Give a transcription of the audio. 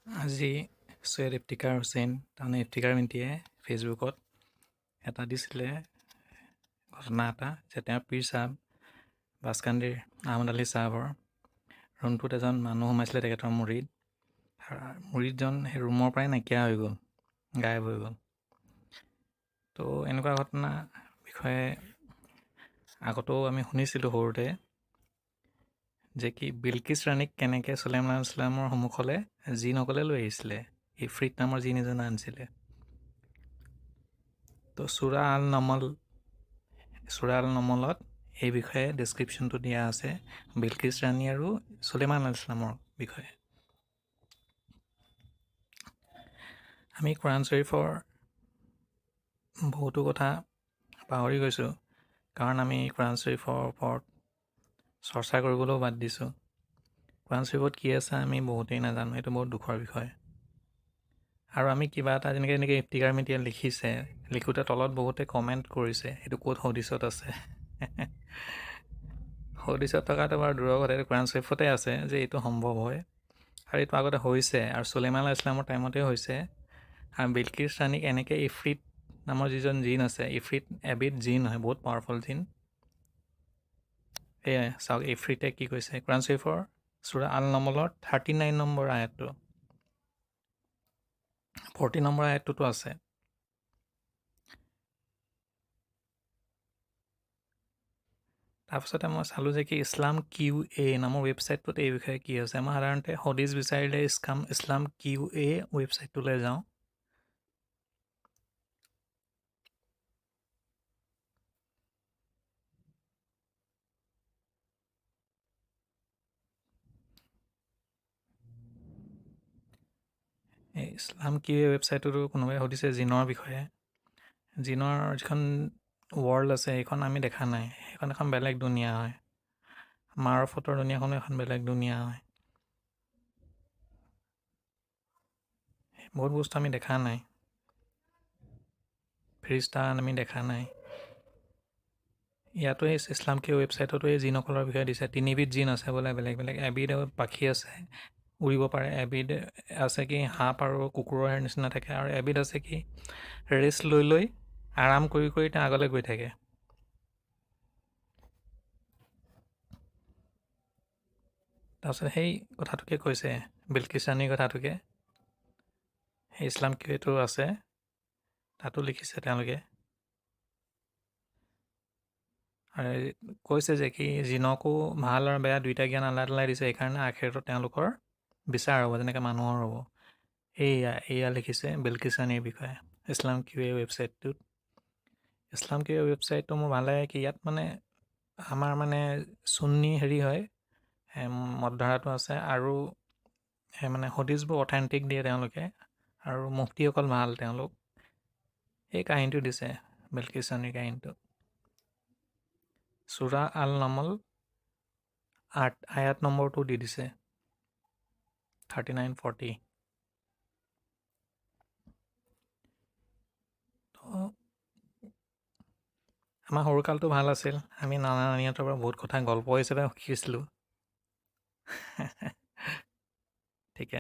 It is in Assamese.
আজি সৈয়দ ইফতিকাৰ হুছেইন তাৰমানে ইফতিকাৰ মিণ্টিয়ে ফেচবুকত এটা দিছিলে ঘটনা এটা যে তেওঁৰ পীৰ চাহাব বাছকান্দিৰ আহমদ আলী চাহাবৰ ৰুমটোত এজন মানুহ সোমাইছিলে তেখেতৰ মুৰিদজন সেই ৰুমৰ পৰাই নাইকিয়া হৈ গ'ল, গায়ব হৈ গ'ল। তো এনেকুৱা ঘটনা বিষয়ে আগতেও আমি শুনিছিলোঁ সৰুতে যে কি বিলকিছ ৰাণীক কেনেকৈ চুলাইমান আলাইহিছ ছালামৰ সন্মুখলৈ জিনসকলে লৈ আহিছিলে, ইফ্ৰিত নামৰ জিন এজনে আনিছিলে। তো চূৰা আল নমলত এই বিষয়ে ডেছক্ৰিপশ্যনটো দিয়া আছে বিলকিছ ৰাণী আৰু চুলাইমান আলাইহিছ ছালামৰ বিষয়ে। আমি কোৰাণ শ্বৰীফৰ বহুতো কথা পাহৰি গৈছোঁ, কাৰণ আমি কোৰাণ শ্বৰীফৰ ওপৰত চৰ্চা কৰিবলৈও বাদ দিছোঁ। কোৰাণ শ্বৰীফত কি আছে আমি বহুতেই নাজানো, এইটো বহুত দুখৰ বিষয়। আৰু আমি কিবা এটা যেনেকৈ ইফতিকাৰ মিণ্টিয়ে লিখিছে, লিখোঁতে তলত বহুতে কমেণ্ট কৰিছে এইটো ক'ত হদিছত আছে। হদিছত থকাটো বাৰু দূৰৰ কথা, এইটো কোৰাণ শ্বৰীফতে আছে যে এইটো সম্ভৱ হয়, আৰু এইটো আগতে হৈছে আৰু চুলাইমান আলাইহিছ ছালামৰ টাইমতে হৈছে। আৰু বিলকিছ ৰাণীক এনেকৈ ইফ্ৰিত নামৰ যিজন জিন আছে, ইফ্ৰিত এবিধ জিন হয়, বহুত পাৱাৰফুল জিন। এয়াই চাওক ইফ্ৰিতে কি কৈছে কোৰাণ শ্বৰীফৰ চূৰা আল নমলৰ 39 নম্বৰ আয়াতটো, 40 নম্বৰ আয়াতটোতো আছে। তাৰপিছতে মই চালোঁ যে কি ইছলাম QA নামৰ ৱেবছাইটটোত এই বিষয়ে কি আছে। মই সাধাৰণতে হদিছ বিচাৰিলে ইছলাম QA ৱেবছাইটটোলৈ যাওঁ। এই ইছলাম QA ৱেবছাইটটোতো কোনোবাই সুধিছে জিনৰ বিষয়ে। জিনৰ যিখন ৱৰ্ল্ড আছে সেইখন আমি দেখা নাই, সেইখন এখন বেলেগ দুনীয়া হয়। মাৰফতৰ দুনীয়াখনো এখন বেলেগ দুনীয়া হয়। বহুত বস্তু আমি দেখা নাই, ফেৰিস্তা আমি দেখা নাই। ইয়াতো এই ইছলাম QA ৱেবছাইটতো এই জিনসকলৰ বিষয়ে দিছে। 3বিধ জিন আছে বোলে বেলেগ বেলেগ। এবিধ পাখি আছে, উৰিব পাৰে। এবিধ আছে কি সাপ আৰু কুকুৰৰ নিচিনা থাকে, আৰু এবিধ আছে কি ৰেষ্ট লৈ লৈ আৰাম কৰি কৰি তেওঁ আগলৈ গৈ থাকে। তাৰপিছত সেই কথাটোকে কৈছে বিলকিছ ৰাণীৰ কথাটোকে সেই ইছলাম QAটো আছে, তাতো লিখিছে তেওঁলোকে। আৰু কৈছে যে কি জিনকো ভাল আৰু বেয়া দুইটা জ্ঞান আল্লাহ তাআলাই দিছে, সেইকাৰণে আখিৰাতত তেওঁলোকৰ বিচাৰ হ'ব যেনেকৈ মানুহৰ হ'ব। এয়া লিখিছে বিলকিছ ৰাণীৰ বিষয়ে ইছলাম QA ৱেবছাইটটোত। ইছলাম QA ৱেবছাইটটো মোৰ ভাল লাগে কি ইয়াত মানে আমাৰ মানে চুন্নী হেৰি হয়, মতধাৰাটো আছে, আৰু মানে হদিছবোৰ অথেণ্টিক দিয়ে তেওঁলোকে, আৰু মুফতিসকল ভাল তেওঁলোক। এই কাহিনীটো দিছে বিলকিছ ৰাণীৰ কাহিনীটো। চূৰা আল নমল 8 আয়াত নম্বৰটো দি দিছে 39-40। তো আমাৰ সৰুকালটো ভাল আছিল, আমি নানা নানিহঁতৰ পৰা বহুত কথা গল্প হিচাপে শিকিছিলোঁ।